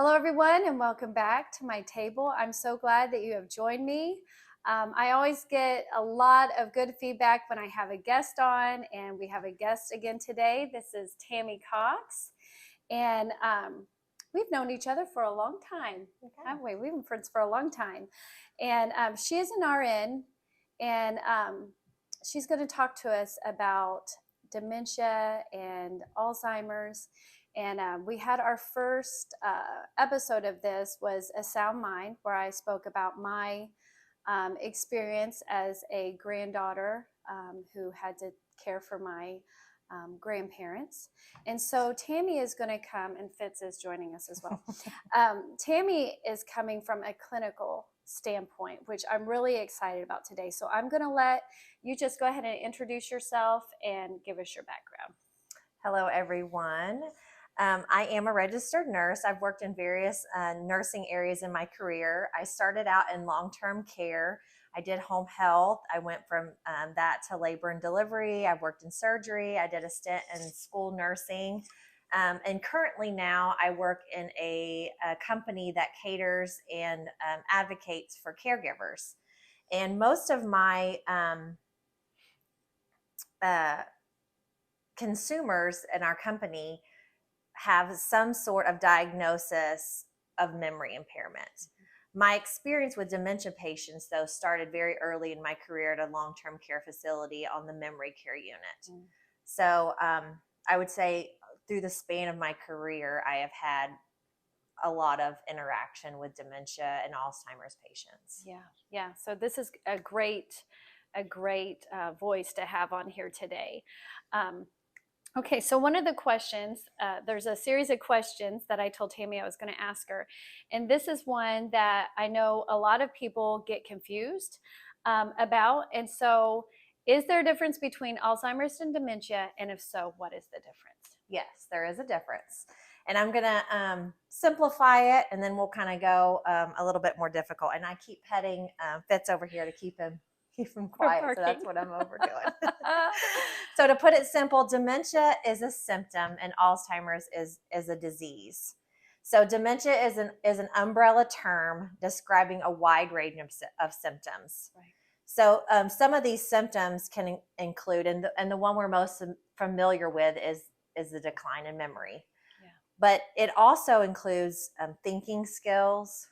Hello, everyone, and welcome back to my table. I'm so glad that you have joined me. I always get a lot of good feedback when I have a guest on, and we have a guest again today. This is Tami Cox, and we've known each other for a long time, haven't we? We've been friends for a long time. And she is an RN, and she's going to talk to us about dementia and Alzheimer's. And we had our first episode of this was A Sound Mind, where I spoke about my experience as a granddaughter who had to care for my grandparents. And so Tami is going to come, and Fitz is joining us as well. Tami is coming from a clinical standpoint, which I'm really excited about today. So I'm going to let you just go ahead and introduce yourself and give us your background. Hello, everyone. I am a registered nurse. I've worked in various nursing areas in my career. I started out in long-term care. I did home health. I went from that to labor and delivery. I've worked in surgery. I did a stint in school nursing. And currently now I work in a company that caters and advocates for caregivers. And most of my consumers in our company have some sort of diagnosis of memory impairment. My experience with dementia patients, though, started very early in my career at a long-term care facility on the memory care unit. So I would say through the span of my career, I have had a lot of interaction with dementia and Alzheimer's patients. Yeah. So this is a great voice to have on here today. Okay, so one of the questions, there's a series of questions that I told Tami I was going to ask her. And this is one that I know a lot of people get confused about. And so is there a difference between Alzheimer's and dementia? And if so, what is the difference? Yes, there is a difference. And I'm going to simplify it, and then we'll kind of go a little bit more difficult. And I keep petting Fitz over here to keep him quiet, so that's what I'm overdoing. So to put it simple, dementia is a symptom and Alzheimer's is a disease. So dementia is an umbrella term describing a wide range of symptoms. Right. So some of these symptoms can include, and the one we're most familiar with is the decline in memory. Yeah. But it also includes thinking skills,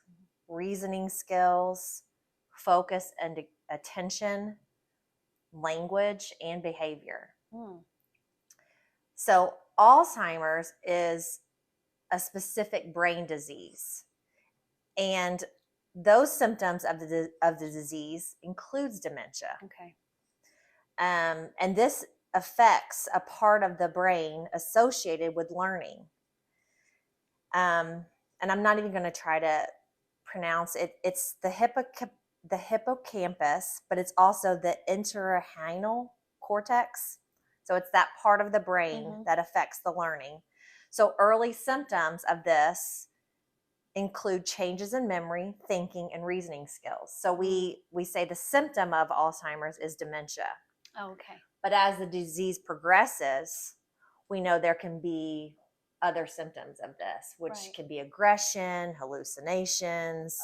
reasoning skills, focus and attention, language, and behavior. So Alzheimer's is a specific brain disease, and those symptoms of the disease includes dementia. Okay. And this affects a part of the brain associated with learning. And I'm not even going to try to pronounce it. It's the hippocampus, but it's also the entorhinal cortex. So it's that part of the brain that affects the learning. So early symptoms of this include changes in memory, thinking, and reasoning skills. So we say the symptom of Alzheimer's is dementia. Oh, okay. But as the disease progresses, we know there can be other symptoms of this, which can be aggression, hallucinations,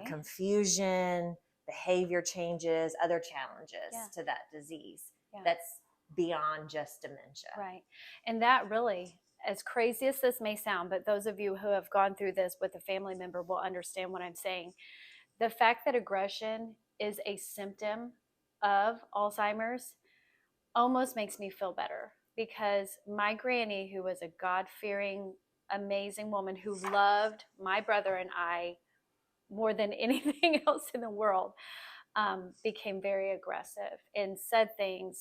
confusion, behavior changes, other challenges to that disease. That's beyond just dementia. Right. And that really, as crazy as this may sound, but those of you who have gone through this with a family member will understand what I'm saying. The fact that aggression is a symptom of Alzheimer's almost makes me feel better, because my granny, who was a God-fearing, amazing woman who loved my brother and I more than anything else in the world, became very aggressive and said things.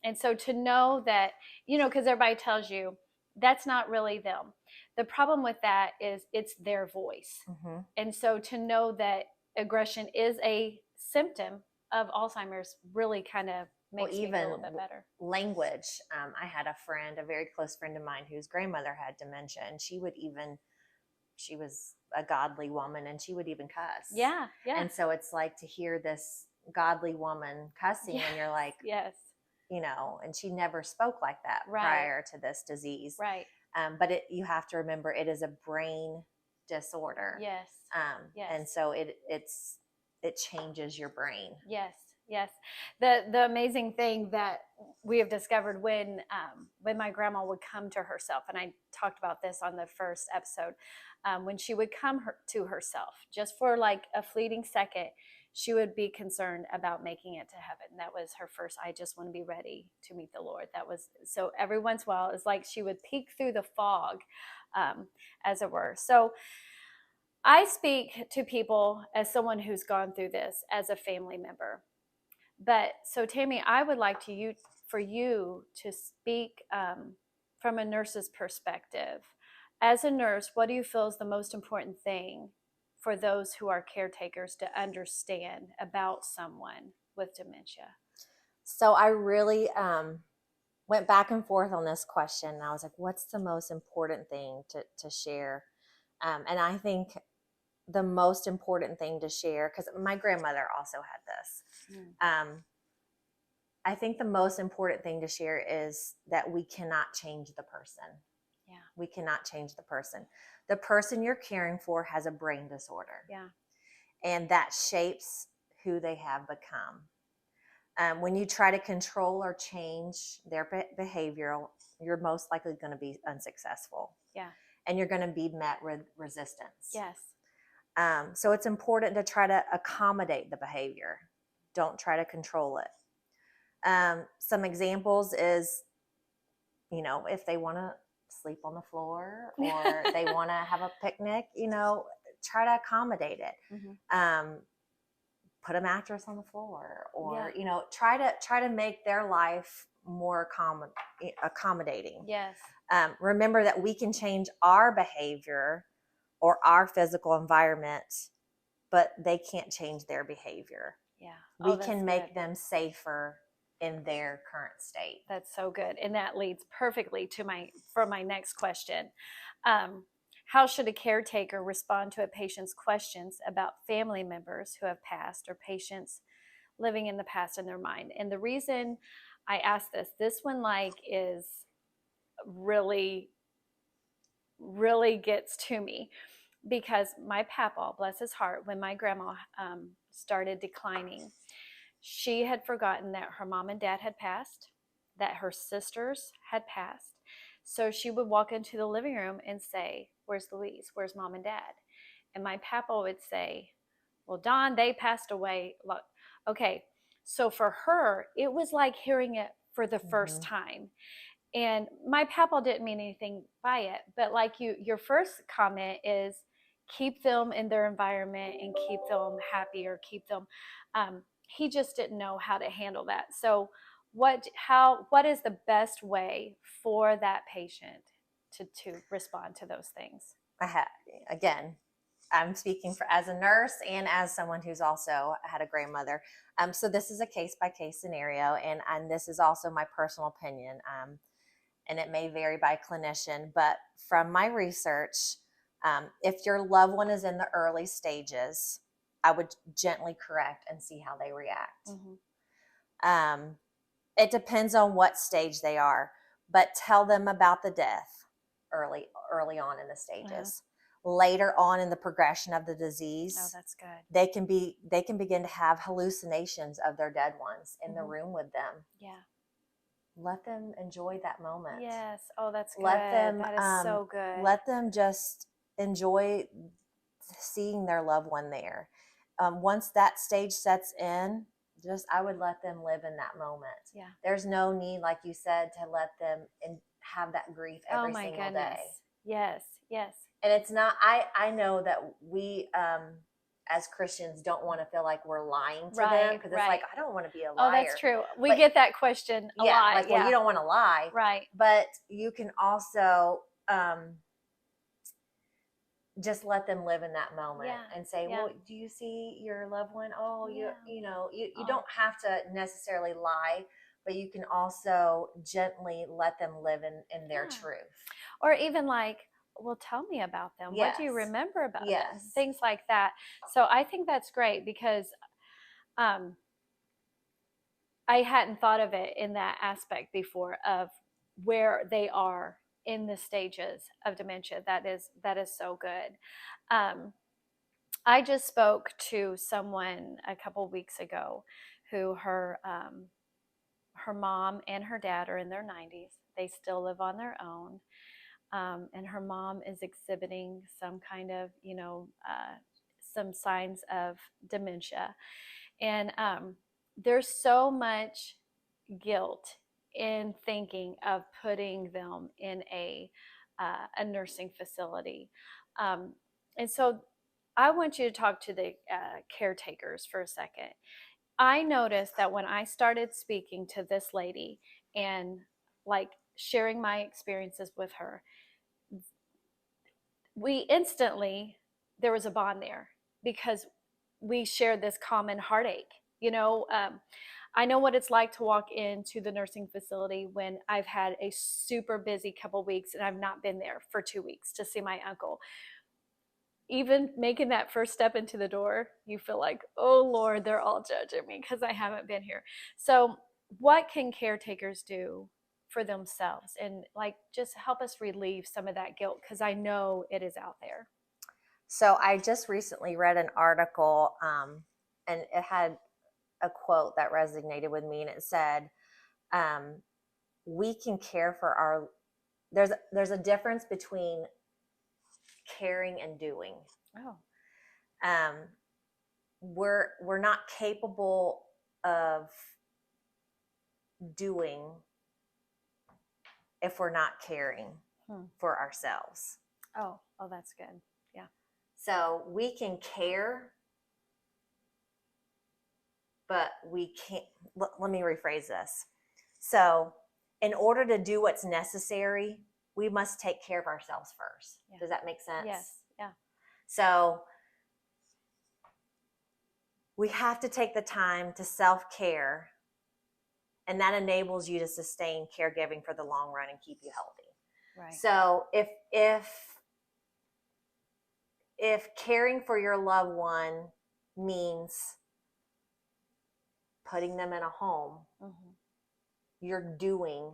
And so to know that, because everybody tells you that's not really them. The problem with that is it's their voice. And so to know that aggression is a symptom of Alzheimer's really kind of makes me feel a little bit better. Language. I had a very close friend of mine whose grandmother had dementia, and she was a godly woman, and she would even cuss. Yeah. And so it's like to hear this godly woman cussing, and you're like, yes. And she never spoke like that prior to this disease. Right. But you have to remember it is a brain disorder. Yes. Yes. And so it changes your brain. Yes. Yes. The amazing thing that we have discovered when my grandma would come to herself, and I talked about this on the first episode, when she would come to herself just for like a fleeting second, she would be concerned about making it to heaven. That was her first, I just want to be ready to meet the Lord. That was, so every once in a while, it's like she would peek through the fog, as it were. So I speak to people as someone who's gone through this as a family member. But so Tami, I would like for you to speak from a nurse's perspective. As a nurse, what do you feel is the most important thing for those who are caretakers to understand about someone with dementia? So I really went back and forth on this question. And I was like, what's the most important thing to share? And I think the most important thing to share, because my grandmother also had this. I think the most important thing to share is that we cannot change the person. Yeah. We cannot change the person. The person you're caring for has a brain disorder. Yeah. And that shapes who they have become. When you try to control or change their behavior, you're most likely going to be unsuccessful. Yeah. And you're going to be met with resistance. Yes. So it's important to try to accommodate the behavior. Don't try to control it. Some examples is, if they want to sleep on the floor or they want to have a picnic, try to accommodate it. Mm-hmm. Put a mattress on the floor, or try to make their life more accommodating. Yes. Remember that we can change our behavior or our physical environment, but they can't change their behavior. Yeah. We can make them safer in their current state. That's so good. And that leads perfectly to my next question. How should a caretaker respond to a patient's questions about family members who have passed or patients living in the past in their mind? And the reason I ask this one is really, really gets to me, because my papa, bless his heart, when my grandma started declining, she had forgotten that her mom and dad had passed, that her sisters had passed. So she would walk into the living room and say, "Where's Louise? Where's mom and dad?" And my papa would say, "Well, Don, they passed away." Look, okay. So for her, it was like hearing it for the first time. And my papa didn't mean anything by it, but like your first comment is keep them in their environment and keep them happy, or keep them, he just didn't know how to handle that. So what is the best way for that patient to respond to those things? Again, I'm speaking as a nurse and as someone who's also had a grandmother. So this is a case-by-case scenario, and this is also my personal opinion. And it may vary by clinician, but from my research, if your loved one is in the early stages, I would gently correct and see how they react. Mm-hmm. It depends on what stage they are, but tell them about the death early on in the stages. Later on in the progression of the disease, that's good. They can begin to have hallucinations of their dead ones in the room with them. Yeah. Let them enjoy that moment. Yes. Oh, that's good. That is so good. Let them just enjoy seeing their loved one there. Once that stage sets in, I would let them live in that moment. Yeah. There's no need, like you said, to let them have that grief every single day. Yes. Yes. And it's not, I know that we, as Christians, don't want to feel like we're lying to them, because it's like, I don't want to be a liar. Oh, that's true. We get that question a lot. Like, well, you don't want to lie. Right. But you can also just let them live in that moment and say, well, do you see your loved one? Oh, you don't have to necessarily lie, but you can also gently let them live in their truth. Or even like, well, tell me about them. What do you remember about them? Things like that. So I think that's great, because I hadn't thought of it in that aspect before, of where they are in the stages of dementia. That is so good. I just spoke to someone a couple weeks ago who her mom and her dad are in their 90s. They still live on their own. And her mom is exhibiting some kind of, some signs of dementia. And there's so much guilt in thinking of putting them in a nursing facility. And so I want you to talk to the caretakers for a second. I noticed that when I started speaking to this lady and like sharing my experiences with her, there was a bond there because we shared this common heartache. I know what it's like to walk into the nursing facility when I've had a super busy couple weeks and I've not been there for 2 weeks to see my uncle. Even making that first step into the door, you feel like, oh Lord, they're all judging me because I haven't been here. So what can caretakers do for themselves and like just help us relieve some of that guilt, because I know it is out there? So I just recently read an article, and it had a quote that resonated with me, and it said, we can care for our, there's a difference between caring and doing. Oh. We're not capable of doing if we're not caring for ourselves. Oh, that's good. Yeah. So we can care, but we can't. Let me rephrase this. So in order to do what's necessary, we must take care of ourselves first. Yeah. Does that make sense? Yes. Yeah. So we have to take the time to self-care, and that enables you to sustain caregiving for the long run and keep you healthy. Right. So if caring for your loved one means putting them in a home, you're doing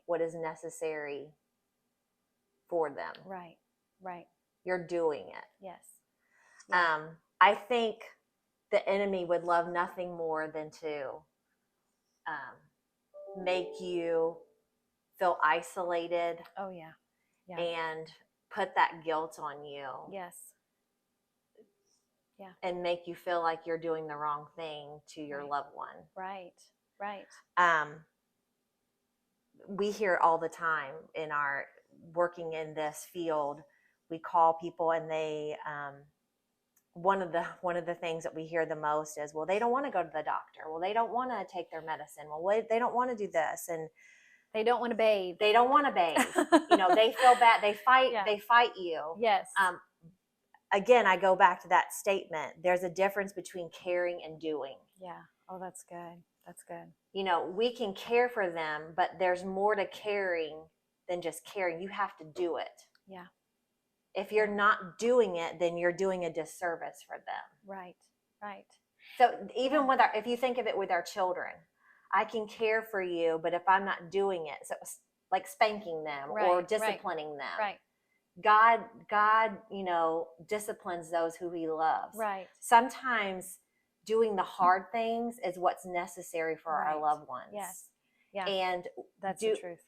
what is necessary for them. Right. Right. You're doing it. Yes. Yeah. I think the enemy would love nothing more than to make you feel isolated. Oh yeah. Yeah. And put that guilt on you. Yes. Yeah. And make you feel like you're doing the wrong thing to your loved one. Right. Right. We hear all the time in our working in this field. We call people and they one of the things that we hear the most is, well, they don't want to go to the doctor. Well, they don't want to take their medicine. Well, they don't want to do this, and they don't want to bathe. They don't want to bathe. They feel bad. They fight. Yeah. They fight you. Yes. Again, I go back to that statement. There's a difference between caring and doing. Yeah. Oh, that's good. That's good. We can care for them, but there's more to caring than just caring. You have to do it. Yeah. If you're not doing it, then you're doing a disservice for them. Right. Right. So even if you think of it with our children, I can care for you, but if I'm not doing it, so like spanking them or disciplining them. Right. God, disciplines those who he loves. Right. Sometimes doing the hard things is what's necessary for our loved ones. Yes. Yeah. And that's the truth.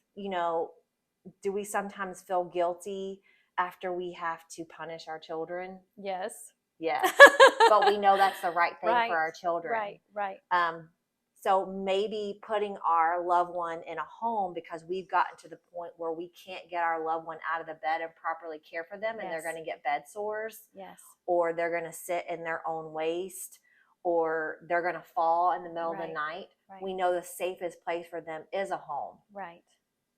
Do we sometimes feel guilty after we have to punish our children? Yes. Yes. But we know that's the right thing for our children. Right. Right. So maybe putting our loved one in a home because we've gotten to the point where we can't get our loved one out of the bed and properly care for them, and they're going to get bed sores. Yes. Or they're going to sit in their own waste, or they're going to fall in the middle of the night. Right. We know the safest place for them is a home. Right.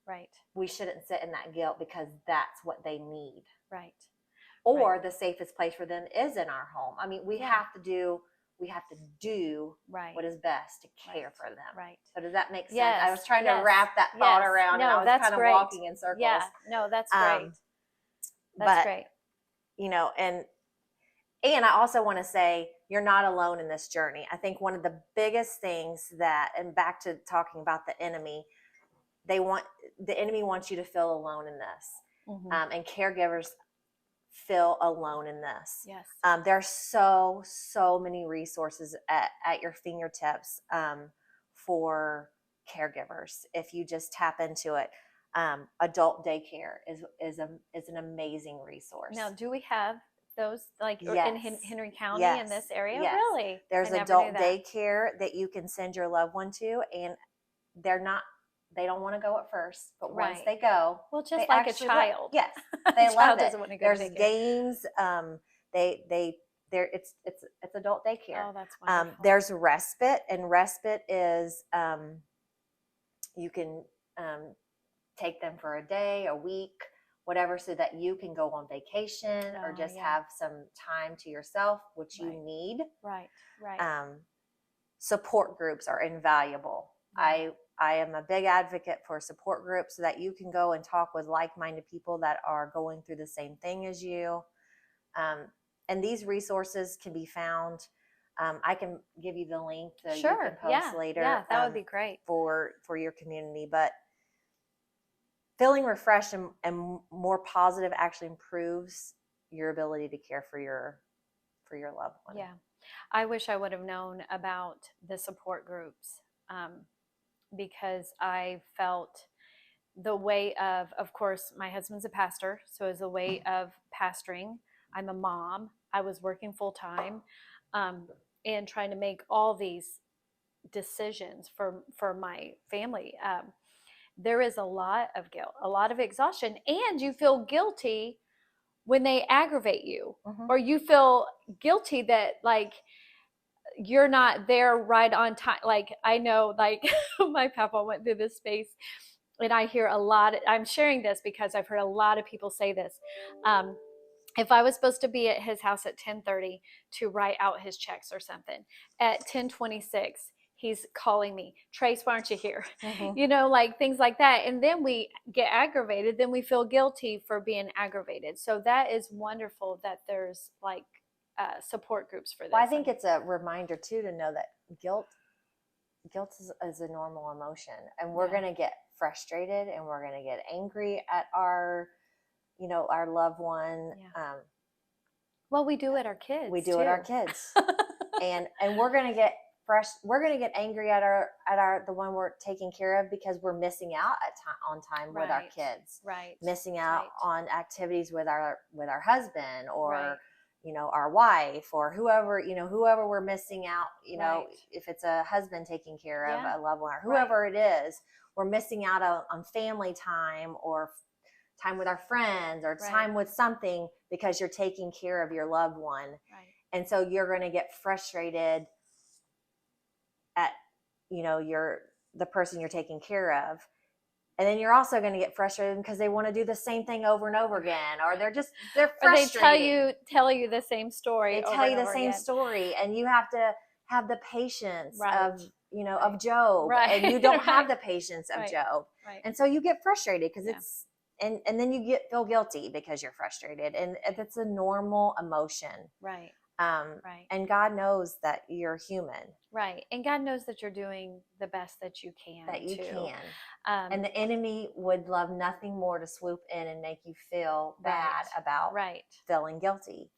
Right. We shouldn't sit in that guilt because that's what they need. Right. Or the safest place for them is in our home. I mean, we have to do what is best to care for them. Right. So does that make sense? Yes. I was trying to wrap that thought around, and I was kind of walking in circles. Yeah. No, that's great. That's great. And I also want to say, you're not alone in this journey. I think one of the biggest things and back to talking about the enemy, the enemy wants you to feel alone in this. Mm-hmm. And caregivers feel alone in this. Yes. There are so many resources at your fingertips for caregivers if you just tap into it. Adult daycare is an amazing resource. Now, do we have those like in Henry County in this area? Yes. Really? There's adult daycare that you can send your loved one to, and they don't want to go at first, but once they go, well, just like a child. Yes, they love it. Want to go There's games. It's adult daycare. Oh, that's wonderful. There's respite, and respite is you can take them for a day, a week, whatever, so that you can go on vacation or just have some time to yourself, which you need. Right. Support groups are invaluable. I am a big advocate for support groups so that you can go and talk with like-minded people that are going through the same thing as you. And these resources can be found. I can give you the link that you can post later. Yeah, that would be great for your community. But feeling refreshed and more positive actually improves your ability to care for your loved one. Yeah, I wish I would have known about the support groups. Because I felt the weight of course, my husband's a pastor, so as a weight of pastoring, I'm a mom. I was working full time, and trying to make all these decisions for my family. There is a lot of guilt, a lot of exhaustion, and you feel guilty when they aggravate you, or you feel guilty that like you're not there right on time. Like I know, like my papa went through this space, and I hear a lot. I'm sharing this because I've heard a lot of people say this. If I was supposed to be at his house at 10:30 to write out his checks or something, at 10:26 he's calling me, Trace, why aren't you here? You know, like things like that. And then we get aggravated. Then we feel guilty for being aggravated. So that is wonderful that there's like support groups for this. Well, I think it's a reminder too to know that guilt is a normal emotion, and we're going to get frustrated, and we're going to get angry at our loved one. Well, we do it our kids. We do it our kids, and we're going to get we're going to get angry at the one we're taking care of because we're missing out on time with our kids, missing out on activities with our husband or our wife or whoever we're missing out, if it's a husband taking care of a loved one or whoever it is, we're missing out on family time or time with our friends or time with something because you're taking care of your loved one. And so you're going to get frustrated at, the person you're taking care of. And then you're also going to get frustrated because they want to do the same thing over and over again, or they're frustrated. Or they tell you the same story. They tell you the same story, and you have to have the patience of Job, and you don't have the patience of Job, and so you get frustrated because it's and then you feel guilty because you're frustrated, and it's a normal emotion, and God knows that you're human, and God knows that you're doing the best that you can. And the enemy would love nothing more to swoop in and make you feel bad about feeling guilty.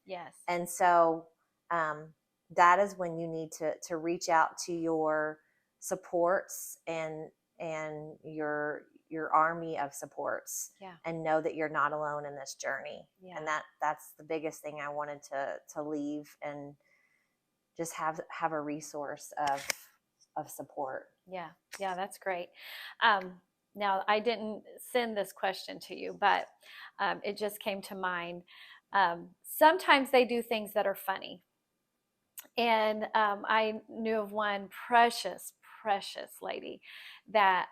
And so that is when you need to reach out to your supports and your army of supports, and know that you're not alone in this journey. And that's the biggest thing I wanted to leave, and just have a resource of support. Yeah, that's great. Now, I didn't send this question to you, but it just came to mind. Sometimes they do things that are funny. And I knew of one precious lady that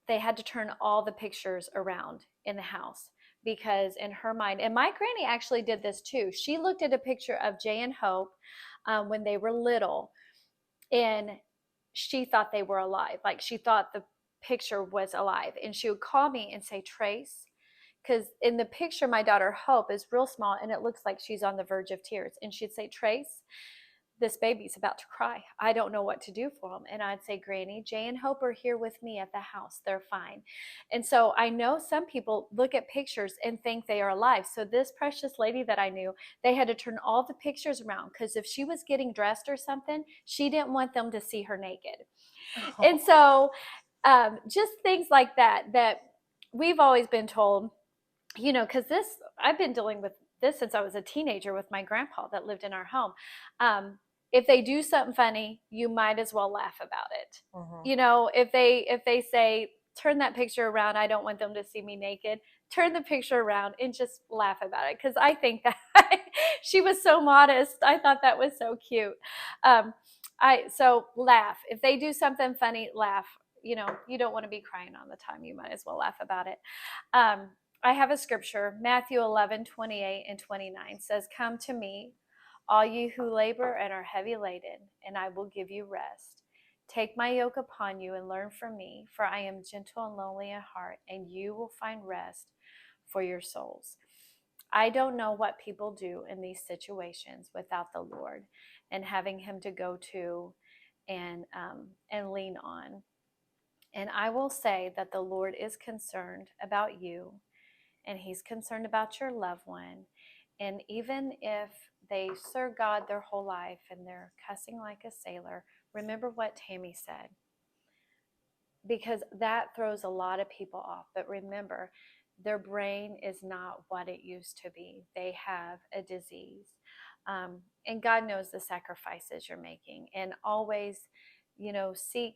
they had to turn all the pictures around in the house because in her mind, and my granny actually did this too. She looked at a picture of Jay and Hope when they were little, and she thought they were alive. Like she thought the picture was alive, and she would call me and say, Trace, because in the picture my daughter Hope is real small and it looks like she's on the verge of tears, and she'd say, Trace, this baby's about to cry. I don't know what to do for him. And I'd say, Granny, Jay and Hope are here with me at the house. They're fine. And so I know some people look at pictures and think they are alive. So this precious lady that I knew, they had to turn all the pictures around because if she was getting dressed or something, she didn't want them to see her naked. Oh. And so just things like that, that we've always been told, you know, because this, I've been dealing with this since I was a teenager with my grandpa that lived in our home. If they do something funny, you might as well laugh about it. Mm-hmm. You know, if they say, turn that picture around, I don't want them to see me naked, turn the picture around and just laugh about it. Because I think that she was so modest. I thought that was so cute. So laugh. If they do something funny, laugh. You know, you don't want to be crying all the time. You might as well laugh about it. I have a scripture, Matthew 11:28 and 29 says, come to me, all you who labor and are heavy laden, and I will give you rest. Take my yoke upon you and learn from me, for I am gentle and lowly in heart, and you will find rest for your souls. I don't know what people do in these situations without the Lord and having him to go to and lean on. And I will say that the Lord is concerned about you, and he's concerned about your loved one. And even if they serve God their whole life and they're cussing like a sailor, remember what Tami said, because that throws a lot of people off. But remember, their brain is not what it used to be. They have a disease. And God knows the sacrifices you're making. And always, you know, seek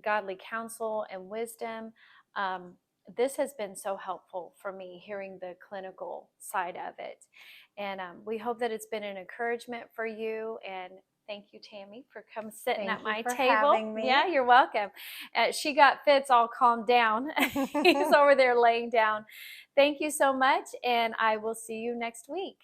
godly counsel and wisdom. This has been so helpful for me, hearing the clinical side of it. And we hope that it's been an encouragement for you. And thank you, Tami, for coming sitting Thank at my you for table. having me. Yeah, you're welcome. She got Fitz all calmed down. He's over there laying down. Thank you so much, and I will see you next week.